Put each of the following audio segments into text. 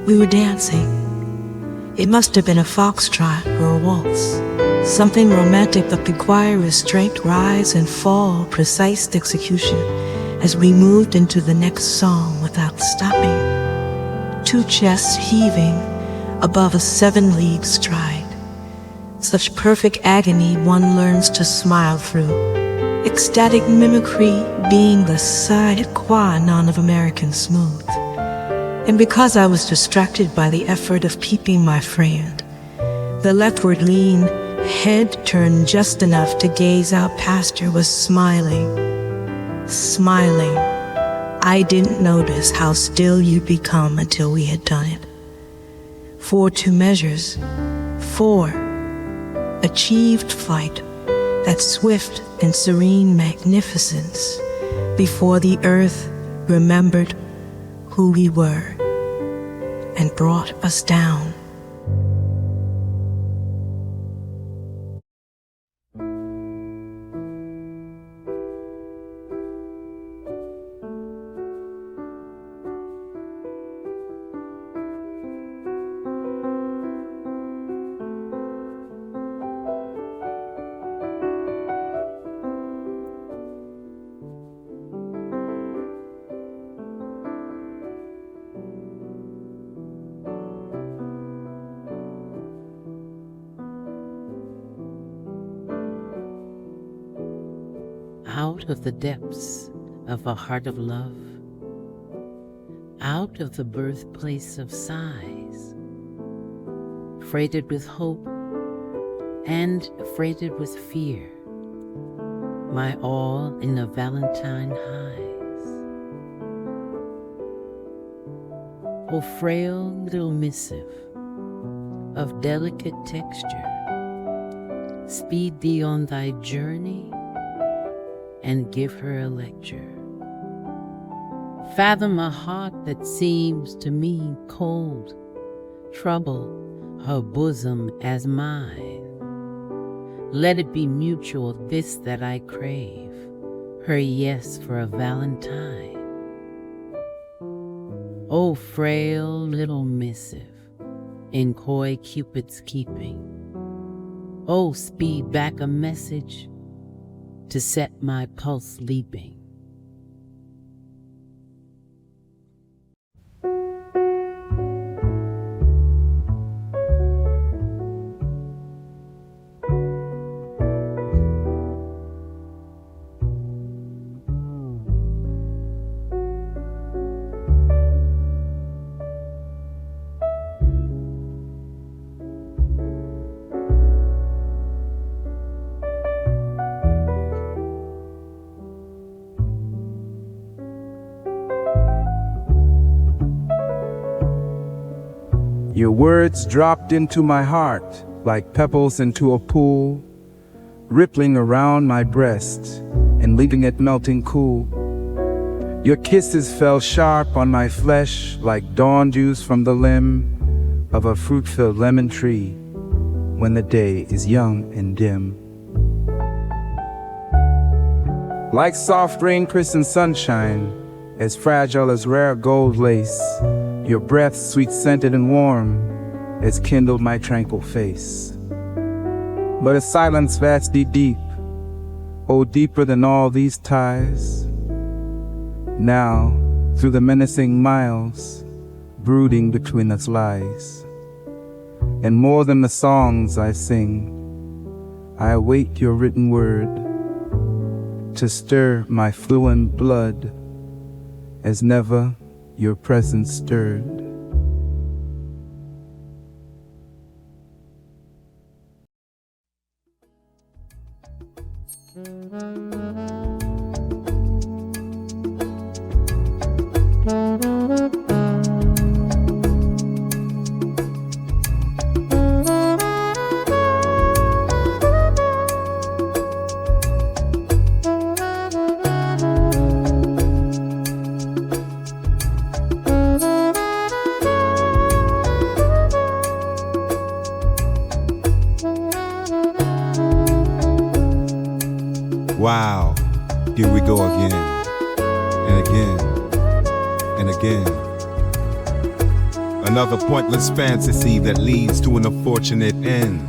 We were dancing. It must have been a foxtrot or a waltz. Something romantic that required restraint, rise and fall, precise execution, as we moved into the next song without stopping. Two chests heaving above a 7-league stride. Such perfect agony one learns to smile through. Ecstatic mimicry being the sine qua non of American smooth. And because I was distracted by the effort of keeping my friend, the leftward lean, head turned just enough to gaze out past her, was smiling. Smiling. I didn't notice how still you'd become until we had done it. 4 2 measures. 4. Achieved flight. That swift and serene magnificence before the earth remembered who we were and brought us down. Out of the depths of a heart of love, out of the birthplace of sighs, freighted with hope and freighted with fear, my all in a Valentine highs. O frail little missive of delicate texture, speed thee on thy journey and give her a lecture. Fathom a heart that seems to me cold, trouble her bosom as mine. Let it be mutual, this that I crave, her yes for a Valentine. O frail little missive, in coy Cupid's keeping, O speed back a message to set my pulse leaping. Your words dropped into my heart like pebbles into a pool, rippling around my breast and leaving it melting cool. Your kisses fell sharp on my flesh like dawn dews from the limb of a fruit-filled lemon tree when the day is young and dim. Like soft rain-christened sunshine, as fragile as rare gold lace, your breath, sweet-scented and warm, has kindled my tranquil face. But a silence vastly deep, oh, deeper than all these ties. Now, through the menacing miles, brooding between us lies. And more than the songs I sing, I await your written word to stir my fluent blood as never your presence stirred. Wow, here we go again, and again, and again. Another pointless fantasy that leads to an unfortunate end.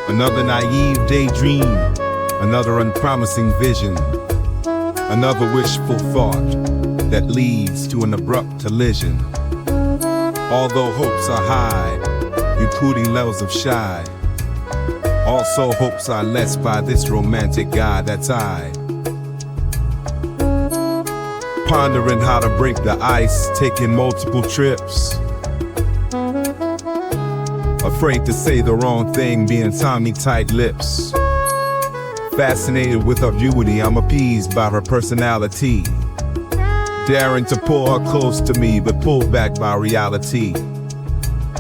Another naive daydream, another unpromising vision, another wishful thought that leads to an abrupt collision. Although hopes are high, including levels of shy, also hopes are less by this romantic guy that's I. Pondering how to break the ice, taking multiple trips. Afraid to say the wrong thing, being Tommy tight lips. Fascinated with her beauty, I'm appeased by her personality. Daring to pull her close to me, but pulled back by reality.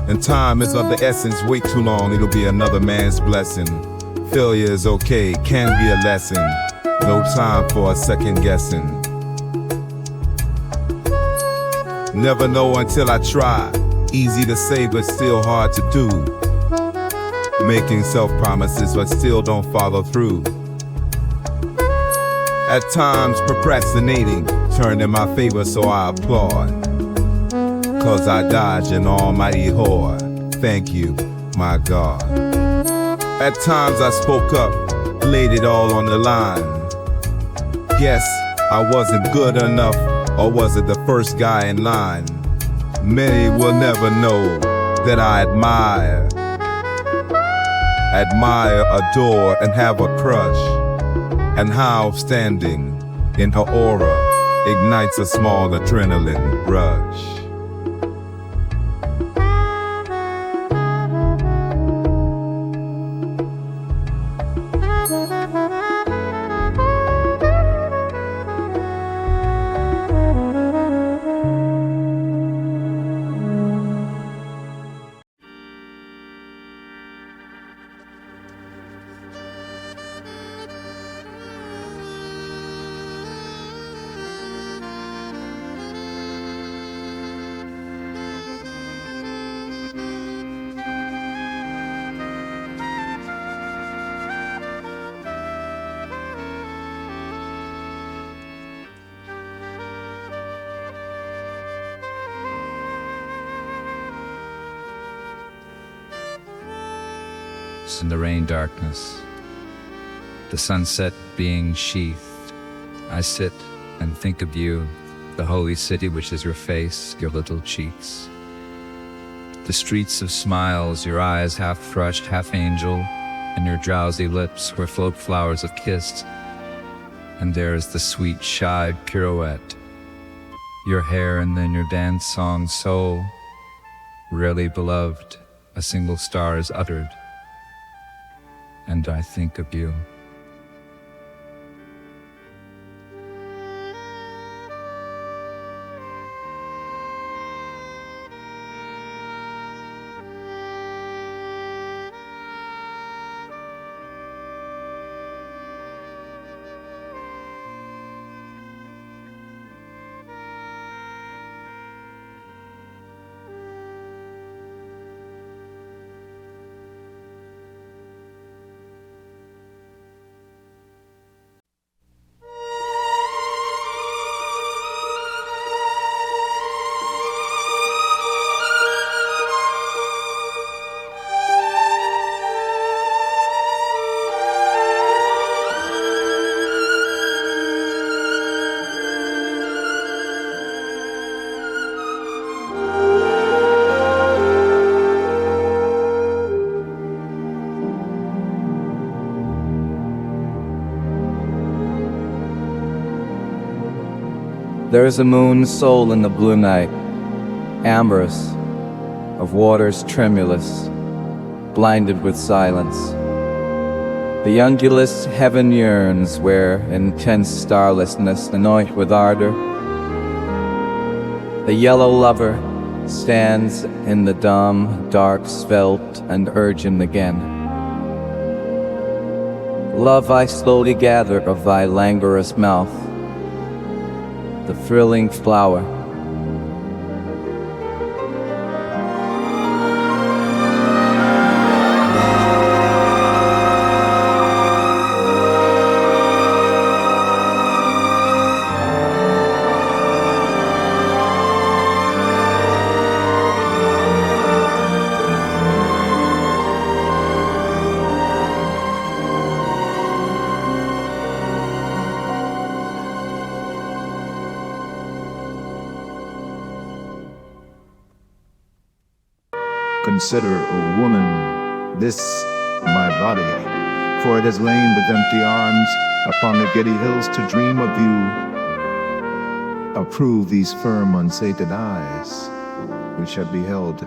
And time is of the essence, wait too long, it'll be another man's blessing. Failure is okay, can be a lesson. No time for a second guessing. Never know until I try. Easy to say, but still hard to do. Making self-promises, but still don't follow through. At times procrastinating, turned in my favor, so I applaud. Cause I dodge an almighty whore. Thank you, my God. At times I spoke up, laid it all on the line. Guess I wasn't good enough, or was it the first guy in line? Many will never know that I admire, adore, and have a crush. And how standing in her aura ignites a small adrenaline rush. In the rain darkness, the sunset being sheathed, I sit and think of you, the holy city which is your face, your little cheeks. The streets of smiles, your eyes half thrush, half angel, and your drowsy lips where float flowers of kiss. And there is the sweet, shy pirouette, your hair and then your dance song so rarely beloved, a single star is uttered. And I think of you. There is a moon soul in the blue night, amorous, of waters tremulous, blinded with silence. The ungulous heaven yearns where intense starlessness anoint with ardor. The yellow lover stands in the dumb, dark, svelte, and urgent again. Love I slowly gather of thy languorous mouth, the thrilling flower. Consider, O woman, this my body, for it has lain with empty arms upon the giddy hills to dream of you. Approve these firm, unsated eyes, which have beheld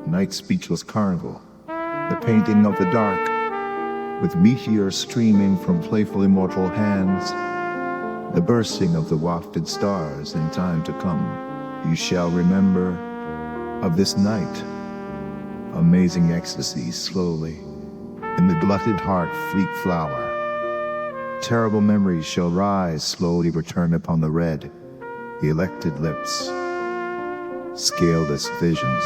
night's speechless carnival, the painting of the dark, with meteors streaming from playful immortal hands, the bursting of the wafted stars in time to come. You shall remember of this night, amazing ecstasy slowly, in the glutted heart fleet flower. Terrible memories shall rise, slowly return upon the red, the elected lips, scaleless visions.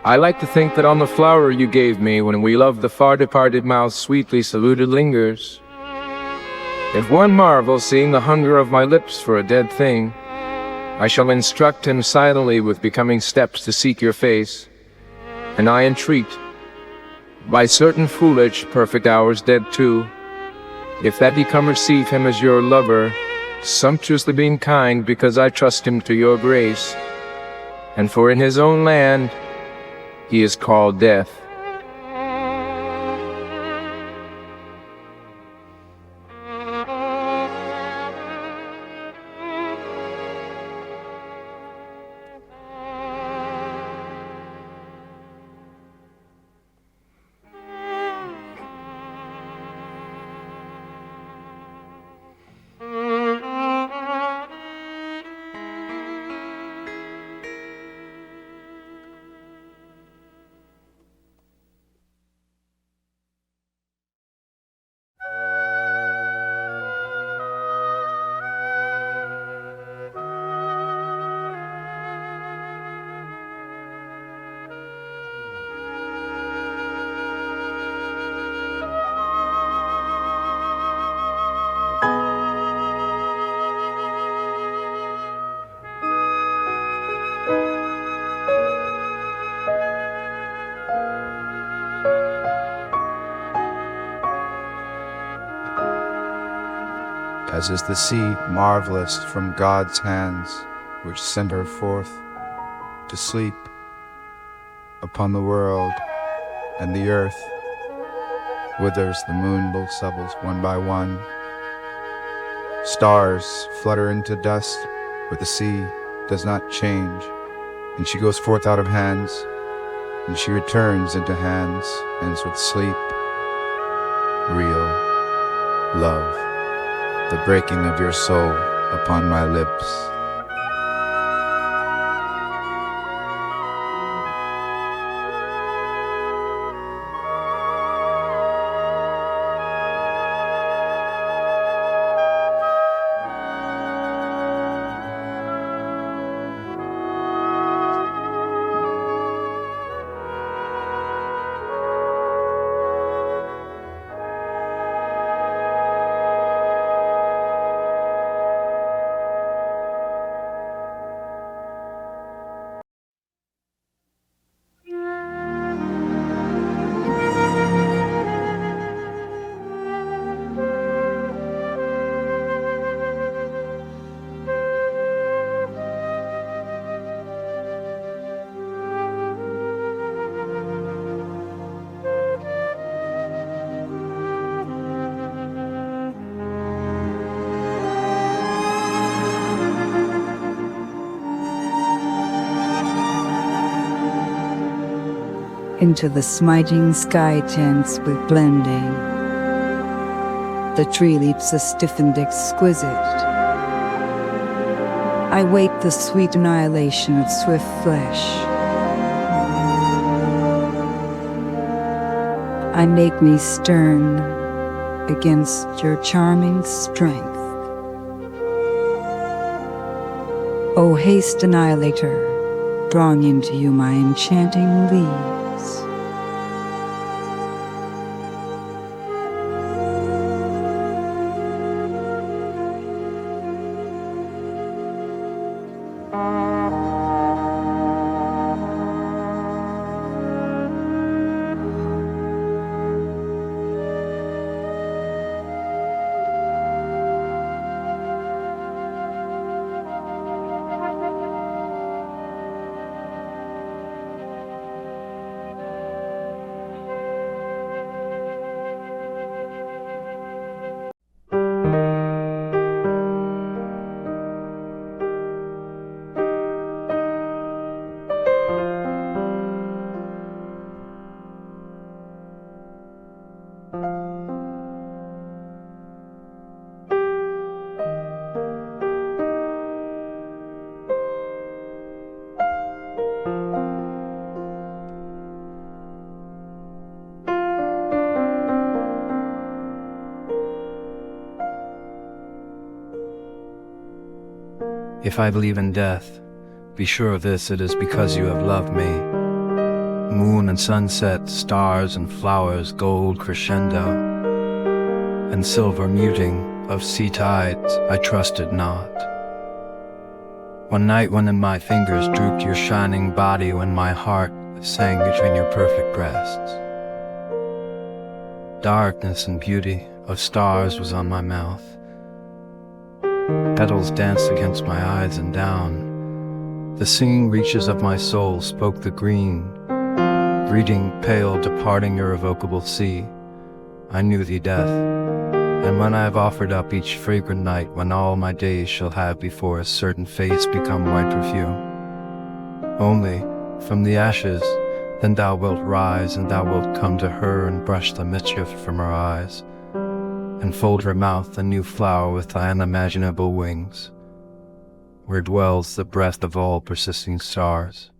I like to think that on the flower you gave me when we loved the far-departed mouth sweetly saluted lingers. If one marvels seeing the hunger of my lips for a dead thing, I shall instruct him silently with becoming steps to seek your face, and I entreat, by certain foolish, perfect hours dead too, if that ye come receive him as your lover, sumptuously being kind because I trust him to your grace, and for in his own land he is called Death. As is the sea marvelous from God's hands, which sent her forth to sleep upon the world, and the earth withers, the moon both subbles one by one. Stars flutter into dust, but the sea does not change, and she goes forth out of hands, and she returns into hands, ends with sleep, real love. The breaking of your soul upon my lips. Into the smiting sky tints with blending. The tree leaves a stiffened exquisite, I wait the sweet annihilation of swift flesh. I make me stern against your charming strength. O haste annihilator, drawing into you my enchanting leaves. If I believe in death, be sure of this, it is because you have loved me. Moon and sunset, stars and flowers, gold crescendo, and silver muting of sea tides I trusted not. One night when in my fingers drooped your shining body, when my heart sang between your perfect breasts. Darkness and beauty of stars was on my mouth. Petals danced against my eyes, and down the singing reaches of my soul spoke the green, greeting pale, departing irrevocable sea. I knew thee, death, and when I have offered up each fragrant night, when all my days shall have before a certain face become white perfume, only from the ashes then thou wilt rise, and thou wilt come to her and brush the mischief from her eyes, and fold her mouth a new flower with thy unimaginable wings, where dwells the breath of all persisting stars.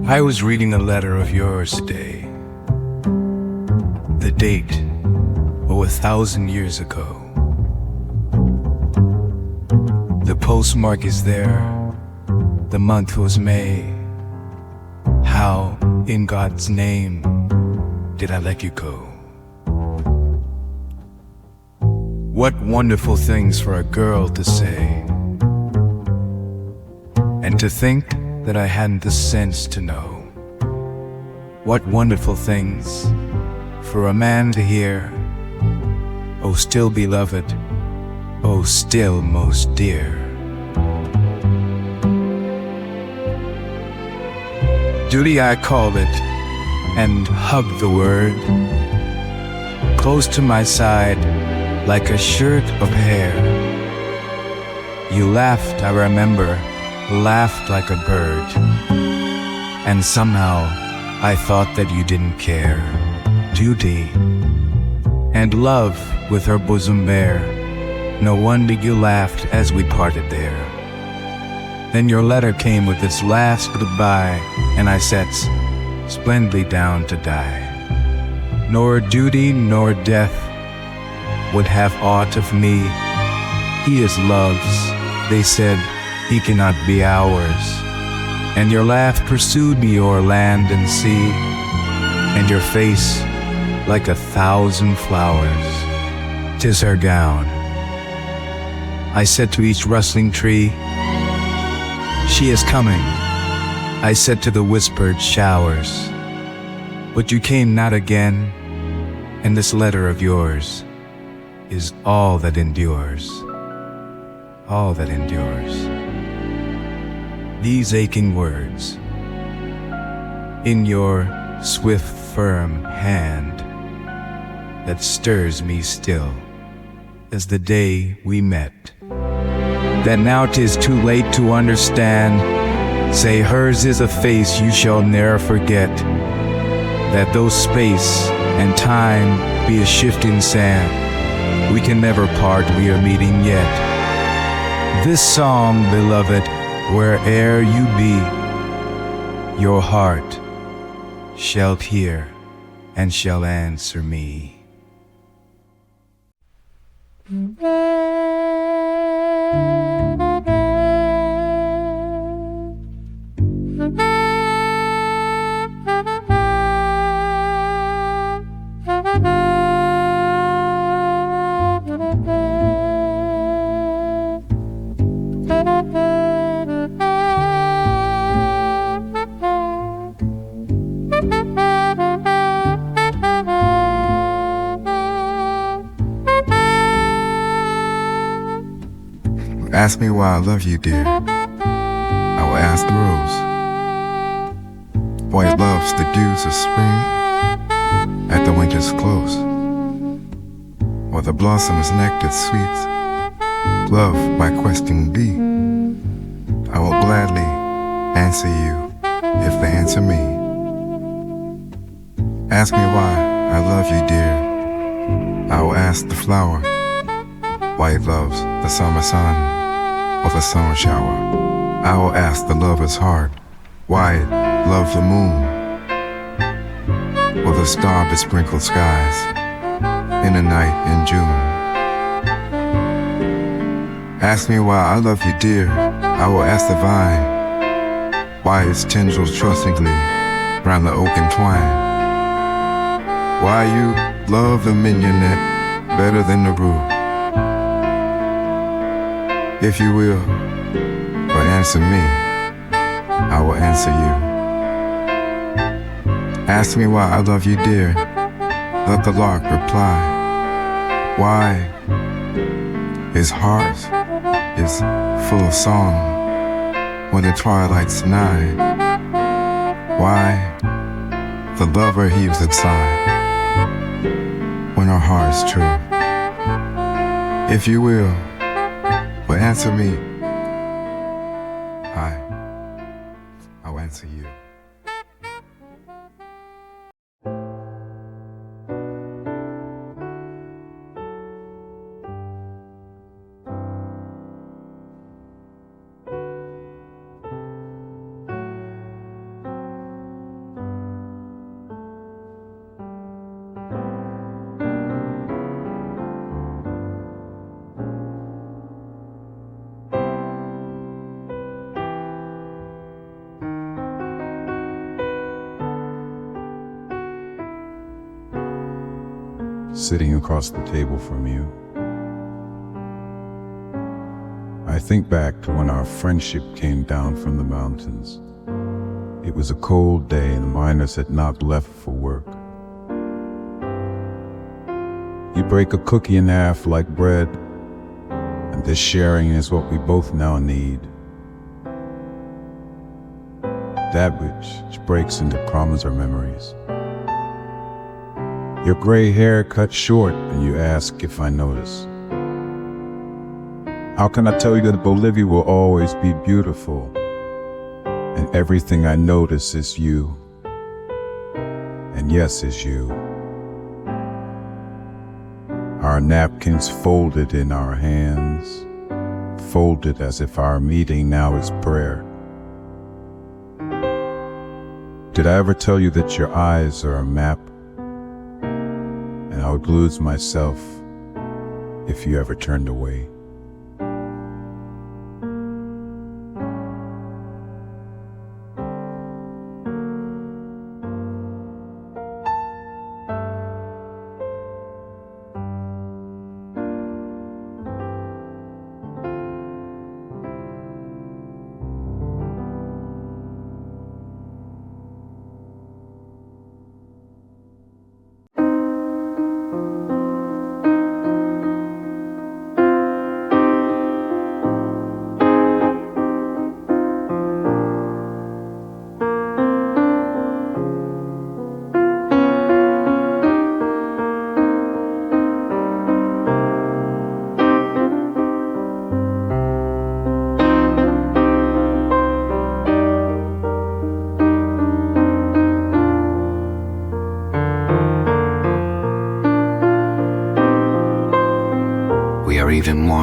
I was reading a letter of yours today. The date, 1,000 years ago. The postmark is there. The month was May. How, in God's name, did I let you go? What wonderful things for a girl to say. And to think that I hadn't the sense to know. What wonderful things for a man to hear. Oh, still beloved, oh, still most dear. Duty I called it, and hugged the word, close to my side like a shirt of hair. You laughed, I remember, laughed like a bird, and somehow I thought that you didn't care. Duty and love with her bosom bare, no wonder you laughed as we parted there. Then your letter came with its last goodbye, and I sat splendidly down to die. Nor duty nor death would have aught of me. He is love's, they said, he cannot be ours. And your laugh pursued me o'er land and sea, and your face like 1,000 flowers. 'Tis her gown. I said to each rustling tree, she is coming. I said to the whispered showers, but you came not again, and this letter of yours is all that endures, all that endures. These aching words, in your swift, firm hand, that stirs me still as the day we met. That now 'tis too late to understand, say hers is a face you shall ne'er forget, that though space and time be a shifting sand, we can never part, we are meeting yet. This song, beloved, where'er you be, your heart shall hear and shall answer me. Ask me why I love you, dear. I will ask the rose why it loves the dews of spring at the winter's close, or the blossom's nectar sweet, love by questing bee. I will gladly answer you if they answer me. Ask me why I love you, dear. I will ask the flower why it loves the summer sun or the summer shower. I will ask the lover's heart why it loves the moon or the star-besprinkled skies in a night in June. Ask me why I love you, dear. I will ask the vine why its tendrils trustingly round the oak entwine. Why you love the mignonette better than the rue. If you will, but answer me, I will answer you. Ask me why I love you, dear. Let the lark reply. Why his heart is full of song when the twilight's nigh. Why the lover heaves a sigh when our heart is true. If you will, but answer me, I'll answer you. Sitting across the table from you, I think back to when our friendship came down from the mountains. It was a cold day and the miners had not left for work. You break a cookie in half like bread, and this sharing is what we both now need. That which breaks into crumbs are memories. Your gray hair cut short and you ask if I notice. How can I tell you that Bolivia will always be beautiful and everything I notice is you, and yes, is you. Our napkins folded in our hands, folded as if our meeting now is prayer. Did I ever tell you that your eyes are a map? And I would lose myself if you ever turned away.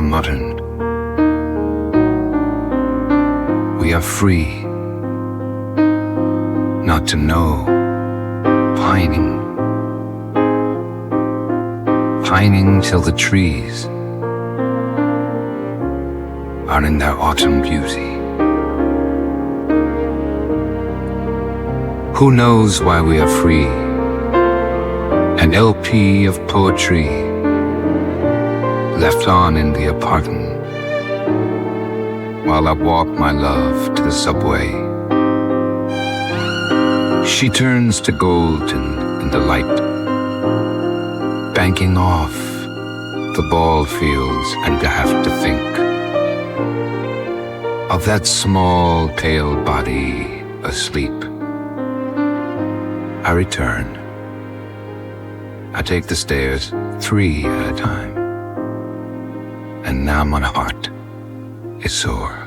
more modern. We are free not to know, pining till the trees are in their autumn beauty. Who knows why we are free? An LP of poetry left on in the apartment while I walk my love to the subway. She turns to golden in the light, banking off the ball fields, and I have to think of that small pale body asleep. I return. I take the stairs 3 at a time, and now my heart is sore.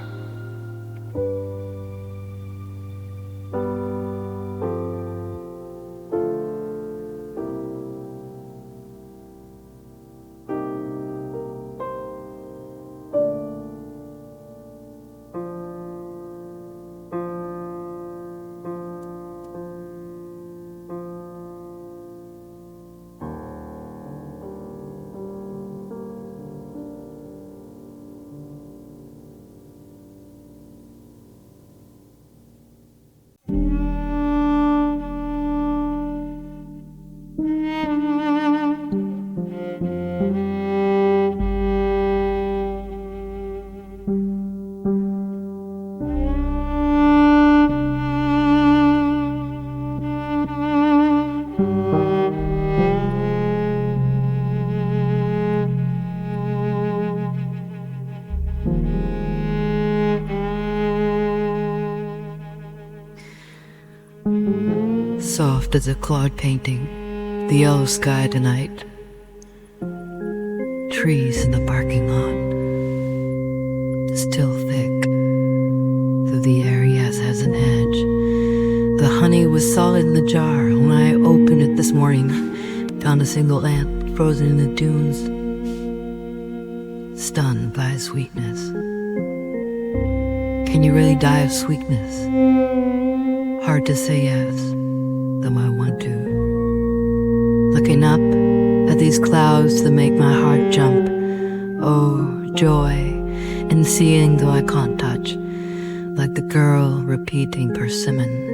Soft as a cloud painting, the yellow sky tonight. Trees in the parking lot, still thick, though the air, yes, has an edge. The honey was solid in the jar. When I opened it this morning, found a single ant frozen in the dunes, stunned by its sweetness. Can you really die of sweetness? Hard to say yes, though I want to. Looking up at these clouds that make my heart jump. Oh, joy in seeing though I can't touch, like the girl repeating persimmon.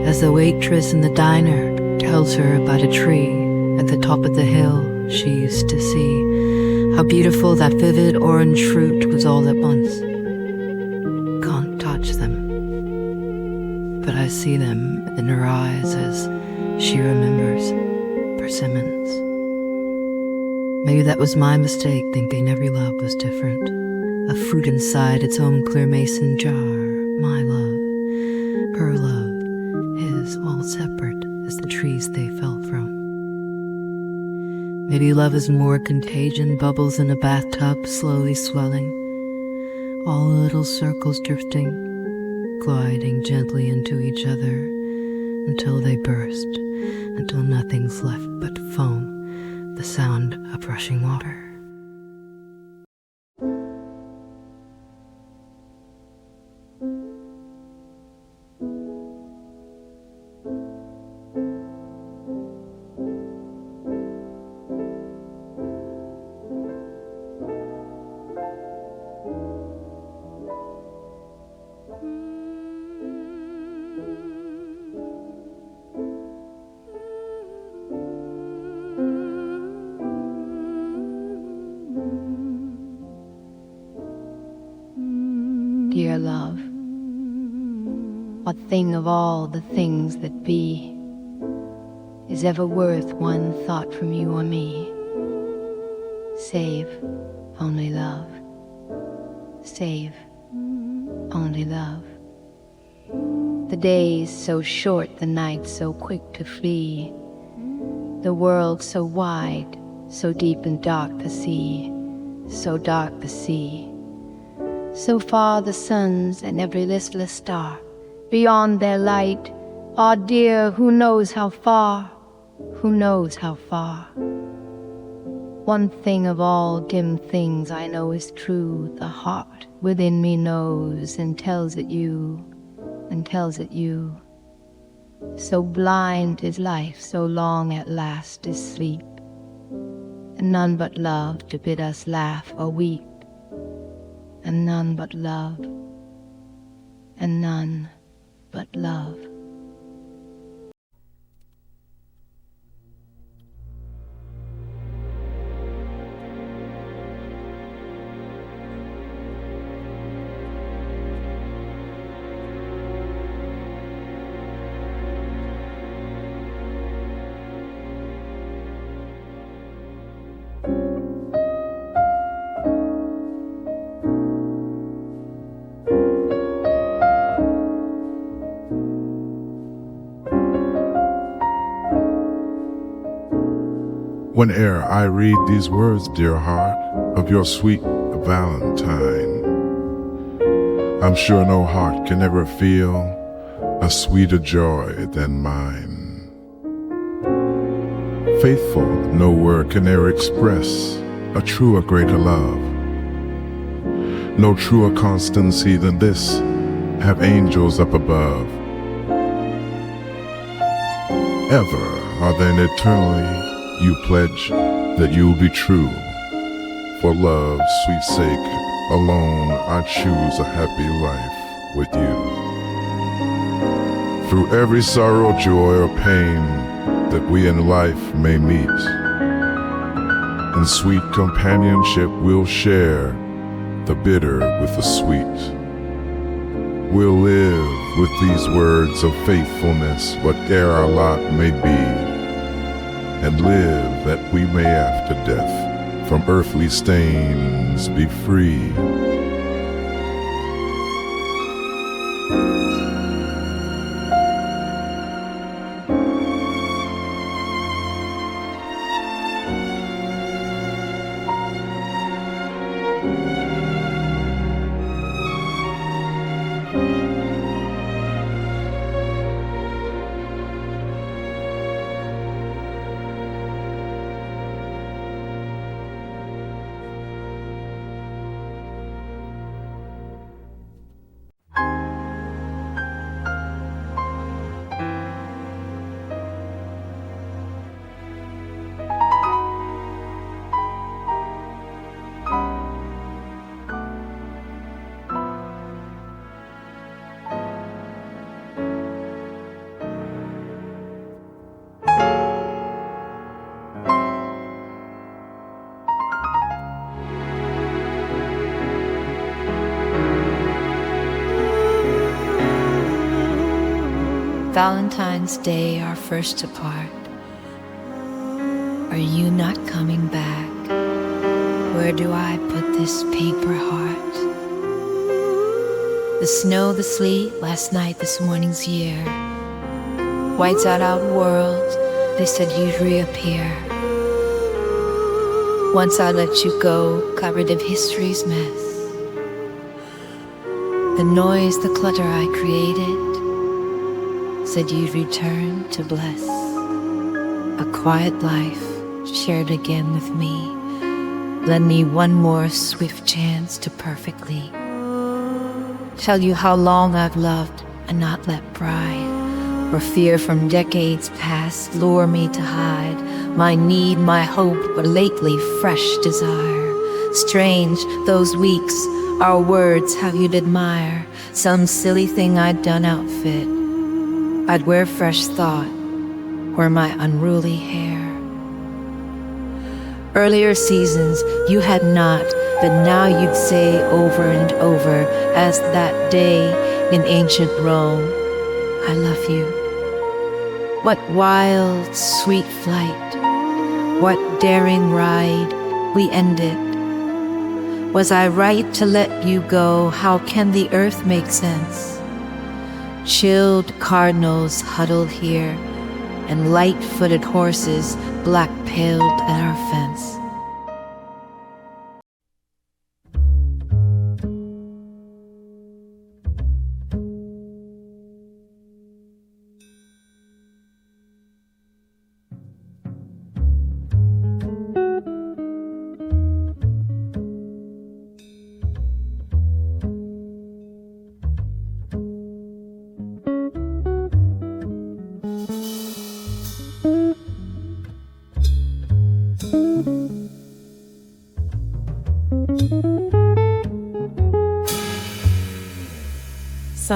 As the waitress in the diner tells her about a tree at the top of the hill she used to see, how beautiful that vivid orange fruit was all at once. Can't touch them, but I see them in her eyes as she remembers persimmons. Maybe that was my mistake, thinking every love was different. A fruit inside its own clear mason jar. My love, her love, his, all separate as the trees they fell from. Maybe love is more contagion, bubbles in a bathtub slowly swelling, all little circles drifting, gliding gently into each other until they burst, until nothing's left but foam, the sound of rushing water. Dear love, what thing of all the things that be is ever worth one thought from you or me? Save only love, save only love. The days so short, the nights so quick to flee, the world so wide, so deep and dark the sea, so dark the sea. So far the suns and every listless star, beyond their light, ah dear, who knows how far, who knows how far? One thing of all dim things I know is true. The heart within me knows and tells it you, and tells it you. So blind is life, so long at last is sleep, and none but love to bid us laugh or weep, and none but love, and none but love. Whene'er I read these words, dear heart, of your sweet Valentine, I'm sure no heart can ever feel a sweeter joy than mine. Faithful, no word can ever express a truer, greater love. No truer constancy than this have angels up above. Ever or then eternally you pledge that you'll be true. For love's sweet sake alone I choose a happy life with you. Through every sorrow, joy, or pain that we in life may meet, in sweet companionship we'll share the bitter with the sweet. We'll live with these words of faithfulness, whate'er our lot may be, and live that we may after death from earthly stains be free. Valentine's Day, our first to part. Are you not coming back? Where do I put this paper heart? The snow, the sleet, last night, this morning's year, whites out our world, they said you'd reappear. Once I let you go, covered of history's mess. The noise, the clutter I created, said you'd return to bless a quiet life shared again with me. Lend me one more swift chance to perfectly tell you how long I've loved and not let pride or fear from decades past lure me to hide my need, my hope, but lately fresh desire. Strange, those weeks, our words, how you'd admire some silly thing I'd done outfit. I'd wear fresh thought or my unruly hair. Earlier seasons you had not, but now you'd say over and over, as that day in ancient Rome, I love you. What wild, sweet flight, what daring ride we ended. Was I right to let you go? How can the earth make sense? Chilled cardinals huddle here, and light-footed horses black-paled at our fence.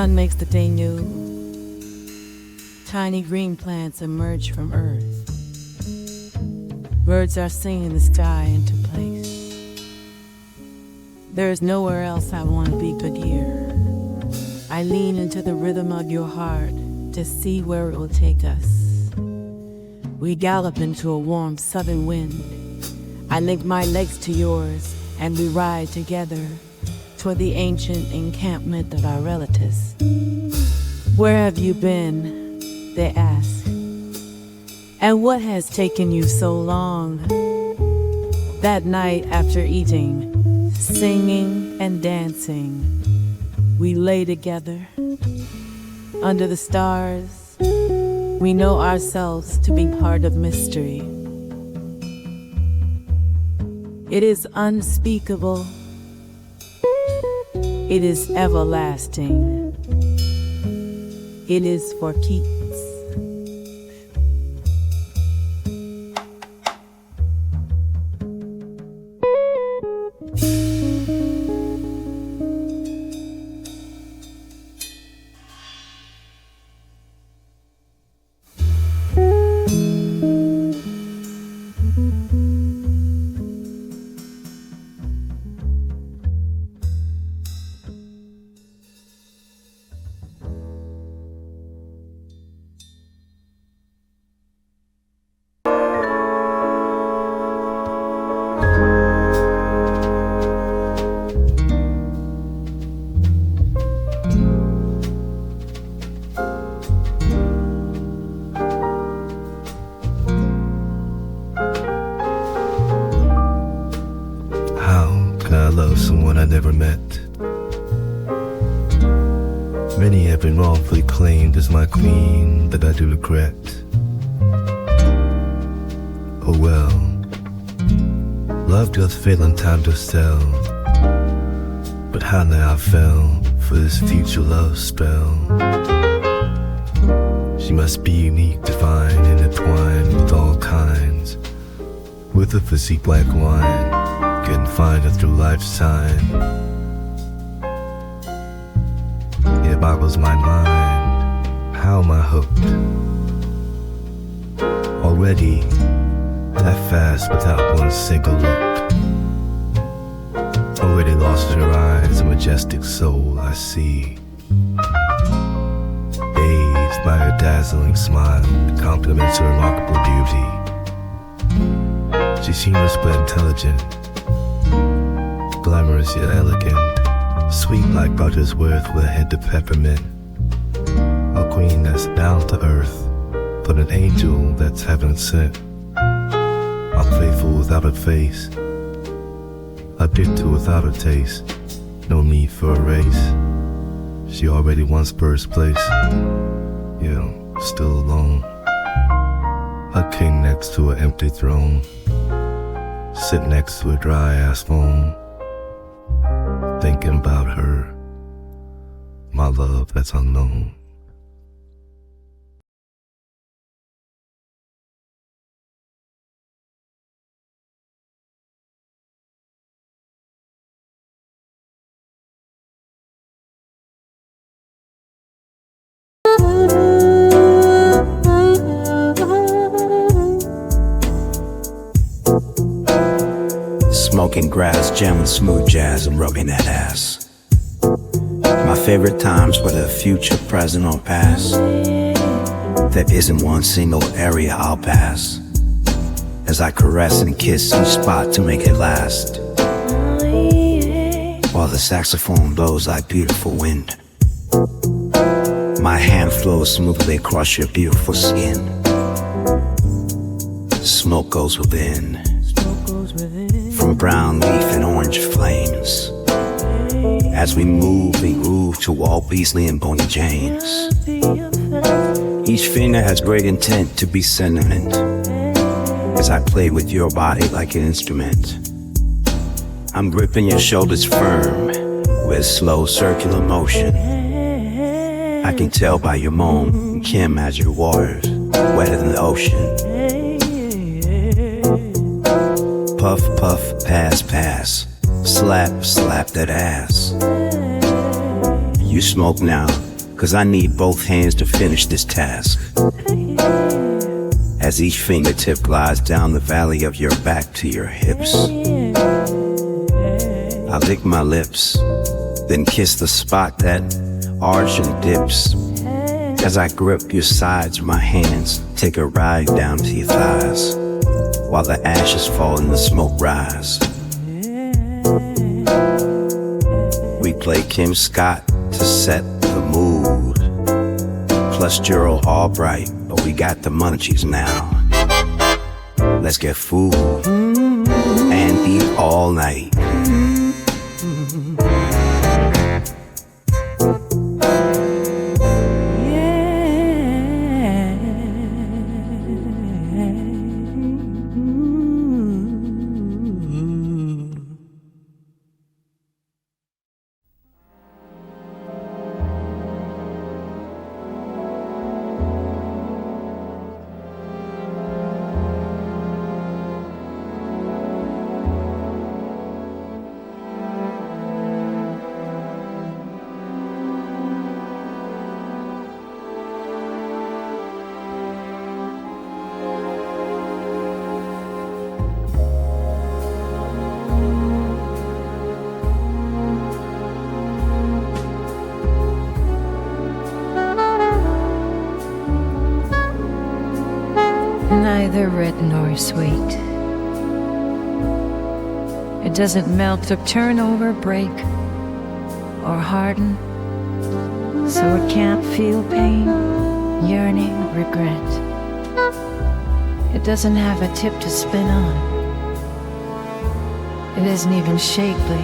sun makes the day new. Tiny green plants emerge from earth. Birds are singing the sky into place. There is nowhere else I want to be but here. I lean into the rhythm of your heart to see where it will take us. We gallop into a warm southern wind. I link my legs to yours and we ride together toward the ancient encampment of our relatives. Where have you been? They ask. And what has taken you so long? That night after eating, singing and dancing, we lay together under the stars. We know ourselves to be part of mystery. It is unspeakable. It is everlasting. It is for keeps. Never met. Many have been wrongfully claimed as my queen that I do regret. Oh well, love does fail in time to sell, but how now I fell for this future love spell. She must be unique, divine, and intertwined with all kinds, with a physique like wine, can find her through life's time. It boggles my mind, how am I hooked? Already, that fast without one single look. Already lost in her eyes, a majestic soul I see. Dazed by her dazzling smile, that complements her remarkable beauty. She's humorous but intelligent, glamorous yet elegant, sweet like Buttersworth with a hint of peppermint. A queen that's down to earth, but an angel that's heaven sent. I'm faithful without a face, addicted without a taste. No need for a race. She already wants first place. Yeah, still alone. A king next to an empty throne, sit next to a dry ass phone, thinking about her, my love that's unknown. Smoking grass, jamming smooth jazz, and rubbing that ass. My favorite times, whether future, present, or past. There isn't one single area I'll pass, as I caress and kiss each spot to make it last, while the saxophone blows like beautiful wind. My hand flows smoothly across your beautiful skin. Smoke goes within, from brown leaf and orange flames, as we move and groove to Walt Beasley and Boney James. Each finger has great intent to be sentiment, as I play with your body like an instrument. I'm gripping your shoulders firm with slow circular motion. I can tell by your moan, Kim, as your waters wetter than the ocean. Puff, puff, pass, pass, slap, slap that ass. You smoke now, 'cause I need both hands to finish this task. As each fingertip glides down the valley of your back to your hips, I lick my lips, then kiss the spot that arch and dips. As I grip your sides with my hands, take a ride down to your thighs, while the ashes fall and the smoke rise. We play Kim Scott to set the mood, plus Gerald Albright, but we got the munchies now. Let's get food and eat all night. Neither red nor sweet. It doesn't melt or turn over, break or harden, so it can't feel pain, yearning, regret. It doesn't have a tip to spin on. It isn't even shapely,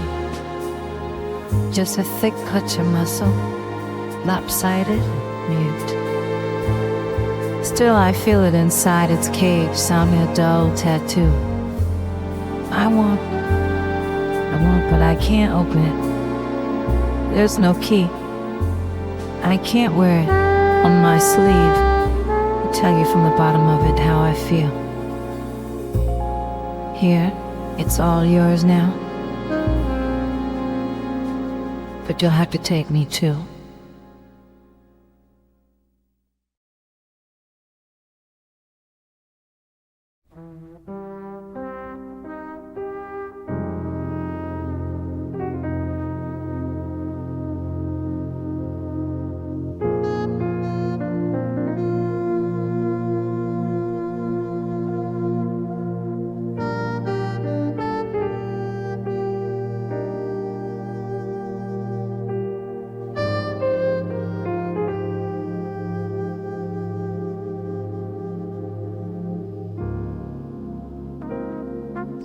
just a thick clutch of muscle, lopsided, mute. Still, I feel it inside its cage, sounding a dull tattoo. I want, but I can't open it. There's no key. I can't wear it on my sleeve. I'll tell you from the bottom of it how I feel. Here, it's all yours now. But you'll have to take me too.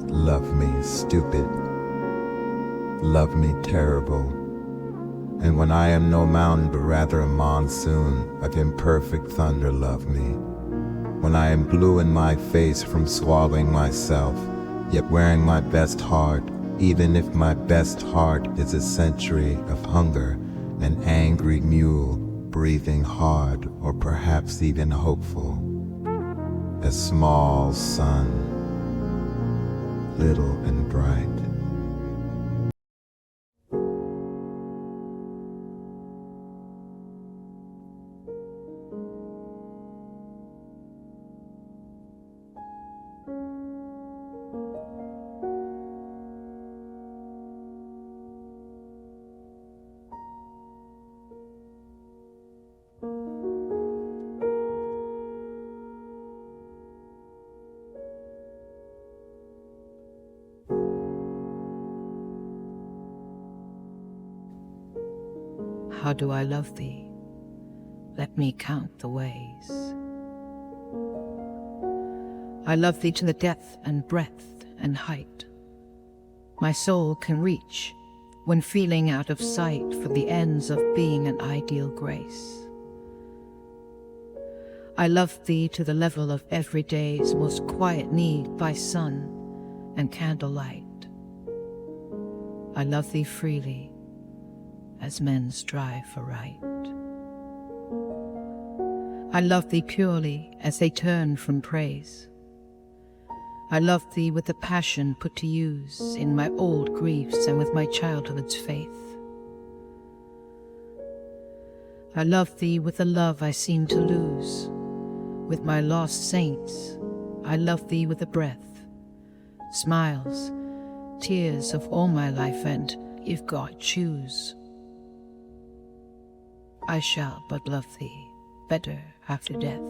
Love me stupid, love me terrible, and when I am no mountain but rather a monsoon of imperfect thunder, love me. When I am blue in my face from swallowing myself, yet wearing my best heart, even if my best heart is a century of hunger, an angry mule breathing hard or perhaps even hopeful. A small sun, little and bright. How do I love thee? Let me count the ways. I love thee to the depth and breadth and height my soul can reach when feeling out of sight for the ends of being an ideal grace. I love thee to the level of every day's most quiet need by sun and candlelight. I love thee freely as men strive for right. I love thee purely as they turn from praise. I love thee with the passion put to use in my old griefs and with my childhood's faith. I love thee with a love I seem to lose. With my lost saints, I love thee with a breath, smiles, tears of all my life, and if God choose, I shall but love thee better after death.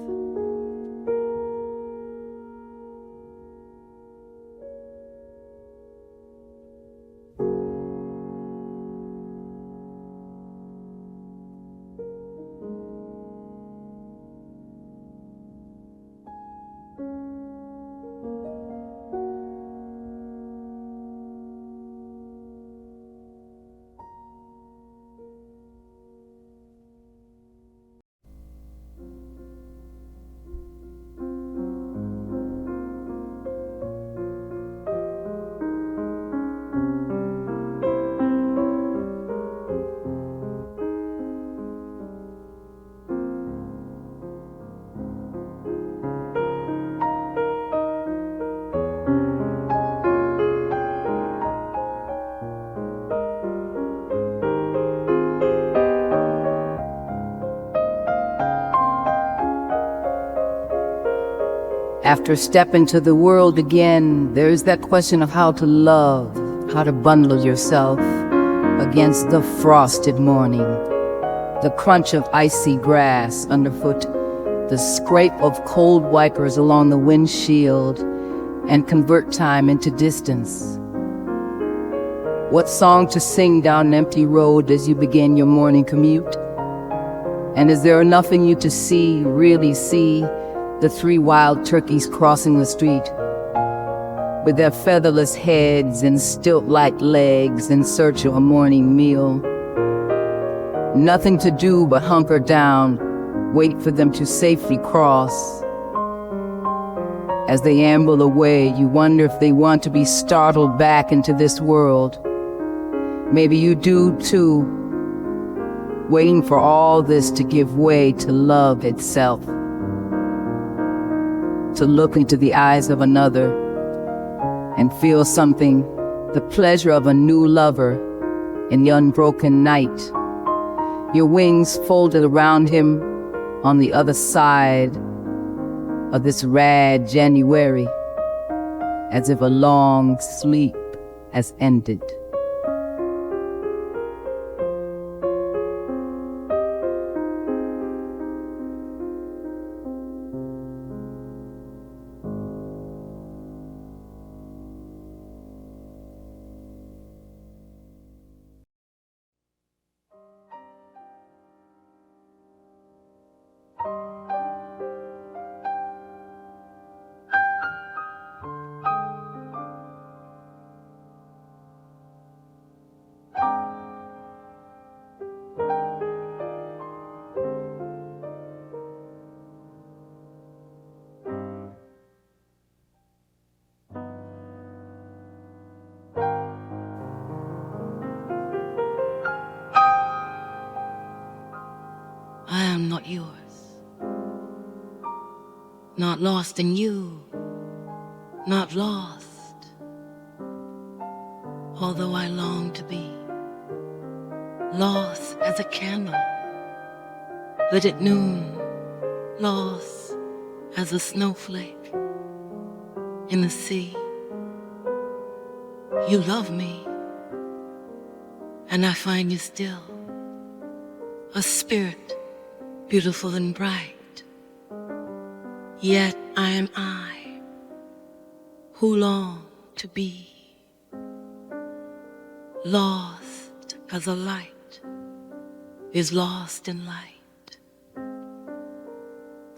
After stepping to the world again, there's that question of how to love, how to bundle yourself against the frosted morning, the crunch of icy grass underfoot, the scrape of cold wipers along the windshield, and convert time into distance. What song to sing down an empty road as you begin your morning commute? And is there enough in you to see, really see, the 3 wild turkeys crossing the street, with their featherless heads and stilt-like legs in search of a morning meal? Nothing to do but hunker down, wait for them to safely cross. As they amble away, you wonder if they want to be startled back into this world. Maybe you do too, waiting for all this to give way to love itself. To look into the eyes of another and feel something, the pleasure of a new lover in the unbroken night. Your wings folded around him on the other side of this rad January, as if a long sleep has ended. I am not yours, not lost in you, not lost, although I long to be, lost as a candle lit at noon, lost as a snowflake in the sea. You love me, and I find you still, a spirit beautiful and bright. Yet I am I, who long to be, lost as a light is lost in light.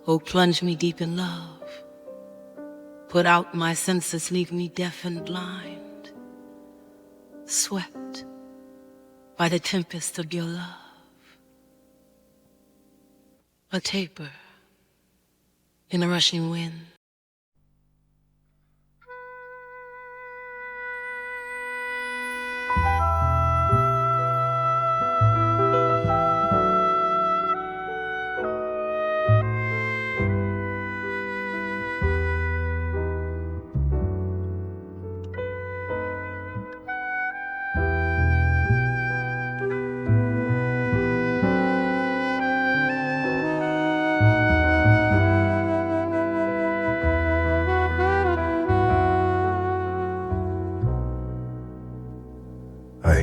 Oh, plunge me deep in love, put out my senses, leave me deaf and blind, swept by the tempest of your love. A taper in a rushing wind.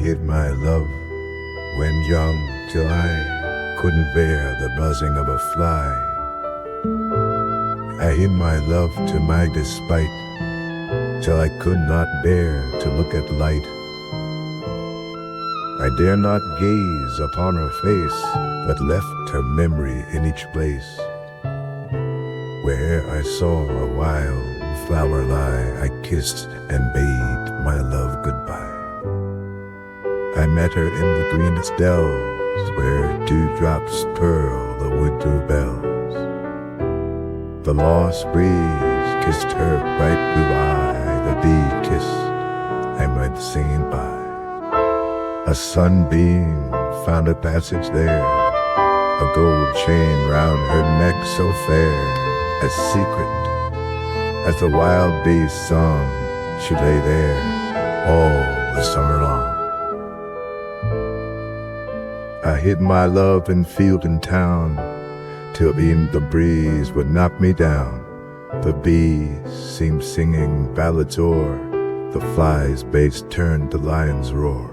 hid my love when young till I couldn't bear the buzzing of a fly. I hid my love to my despite till I could not bear to look at light. I dare not gaze upon her face, but left her memory in each place. Where I saw a wild flower lie, I kissed and bade my love goodbye. I met her in the greenest dells, where dewdrops pearl the wood bluebells. The lost breeze kissed her bright blue eye, the bee kissed and went singing by. A sunbeam found a passage there, a gold chain round her neck so fair, as secret as the wild bee's song. She lay there all the summer long. I hid my love in field and town, till e'en the breeze would knock me down. The bees seemed singing ballads o'er, the flies' bass turned the lion's roar.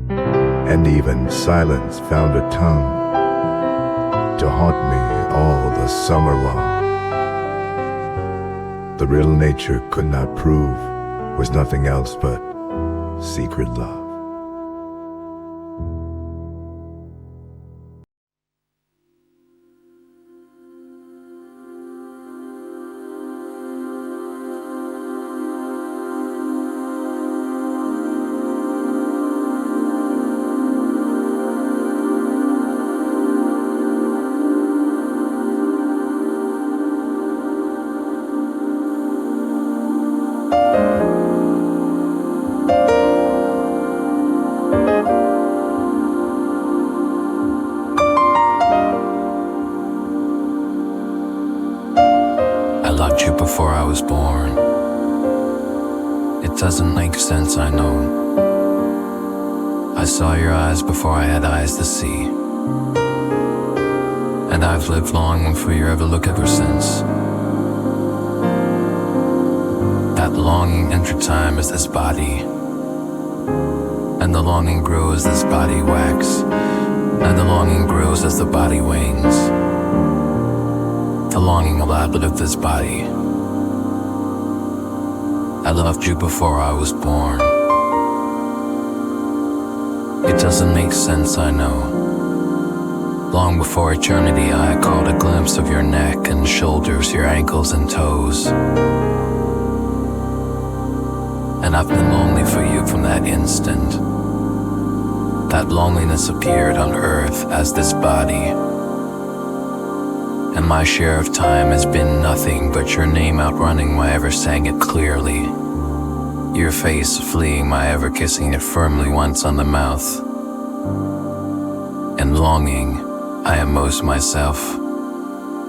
And even silence found a tongue to haunt me all the summer long. The real nature could not prove was nothing else but secret love. Before I was born. It doesn't make sense, I know. I saw your eyes before I had eyes to see, and I've lived longing for your every look ever since. That longing entered time as this body, and the longing grows as this body wax, and the longing grows as the body wanes. The longing allowed to live this body. I loved you before I was born. It doesn't make sense, I know. Long before eternity, I caught a glimpse of your neck and shoulders, your ankles and toes. And I've been lonely for you from that instant. That loneliness appeared on earth as this body. And my share of time has been nothing but your name outrunning my ever sang it clearly. Your face fleeing my ever kissing it firmly once on the mouth. And longing, I am most myself,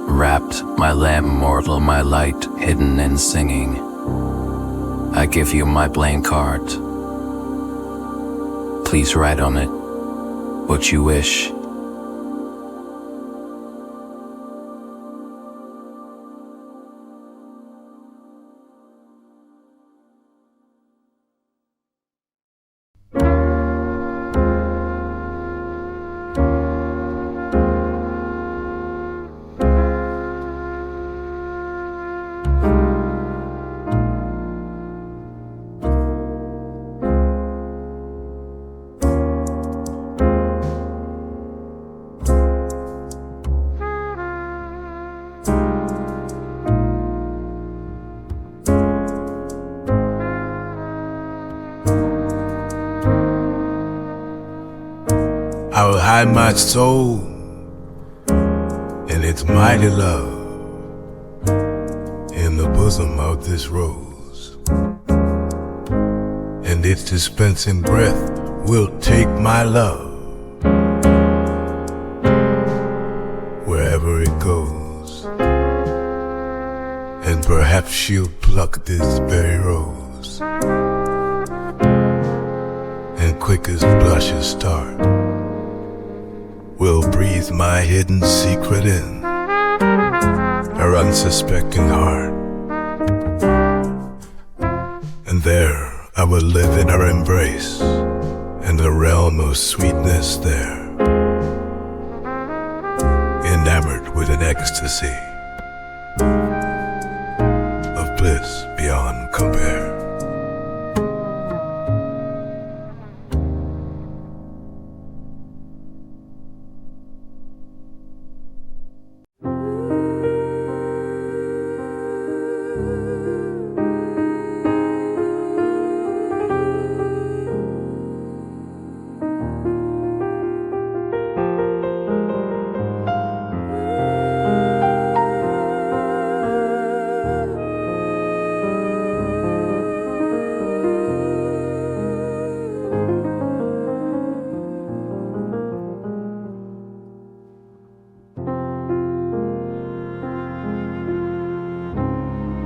wrapped, my lamp immortal, my light hidden in singing. I give you my blank heart. Please write on it what you wish. I will hide my soul in its mighty love in the bosom of this rose, and its dispensing breath will take my love wherever it goes, and perhaps she'll pluck this very rose, and quick as blushes start, will breathe my hidden secret in her unsuspecting heart. And there I will live in her embrace and a realm of sweetness there, enamored with an ecstasy of bliss beyond compare.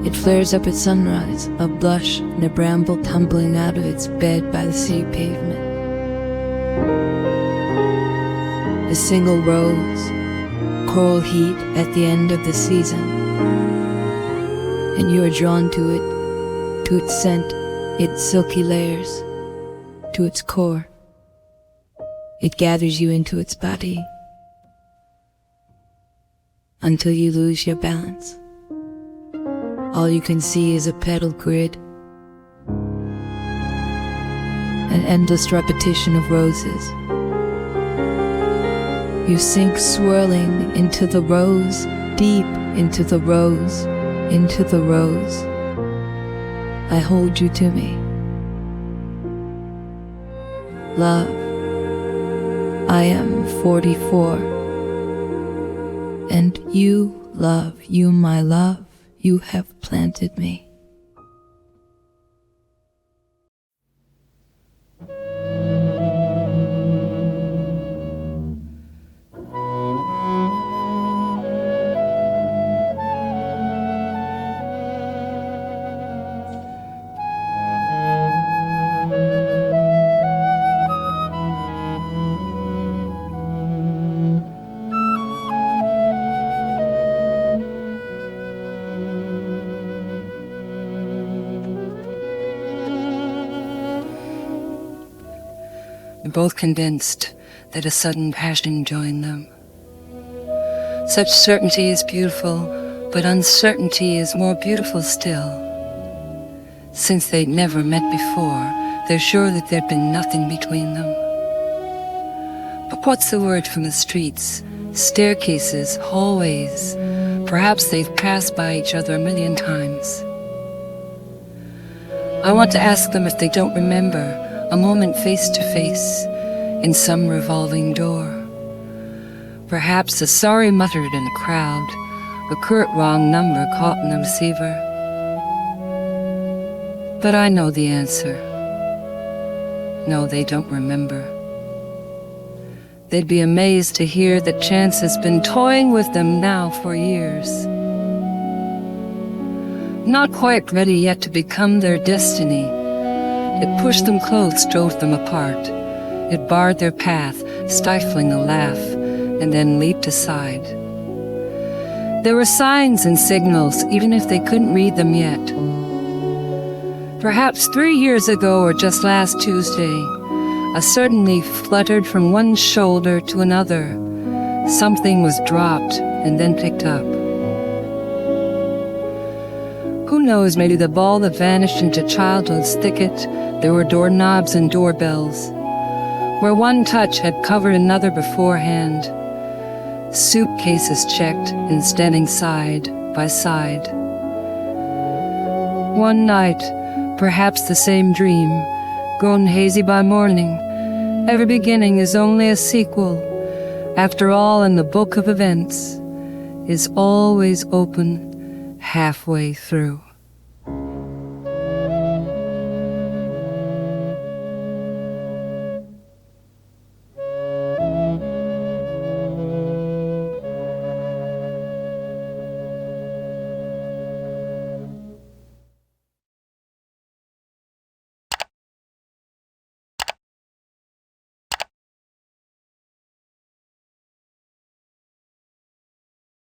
It flares up at sunrise, a blush and a bramble tumbling out of its bed by the sea pavement. A single rose, coral heat at the end of the season, and you are drawn to it, to its scent, its silky layers, to its core. It gathers you into its body until you lose your balance. All you can see is a petal grid, an endless repetition of roses. You sink swirling into the rose, deep into the rose, into the rose. I hold you to me. Love, I am 44, and you, love, you, my love, you have planted me. They're both convinced that a sudden passion joined them. Such certainty is beautiful, but uncertainty is more beautiful still. Since they'd never met before, they're sure that there'd been nothing between them. But what's the word from the streets? Staircases, hallways. Perhaps they've passed by each other a million times. I want to ask them if they don't remember a moment face to face in some revolving door. Perhaps a sorry muttered in a crowd, a curt wrong number caught in the receiver. But I know the answer. No, they don't remember. They'd be amazed to hear that chance has been toying with them now for years. Not quite ready yet to become their destiny, it pushed them close, drove them apart. It barred their path, stifling a laugh, and then leaped aside. There were signs and signals, even if they couldn't read them yet. Perhaps 3 years ago or just last Tuesday, a certain leaf fluttered from one shoulder to another. Something was dropped and then picked up. Who knows, maybe the ball that vanished into childhood's thicket, there were doorknobs and doorbells, where one touch had covered another beforehand. Suitcases checked and standing side by side. One night, perhaps the same dream, grown hazy by morning. Every beginning is only a sequel. After all, in the book of events is always open halfway through.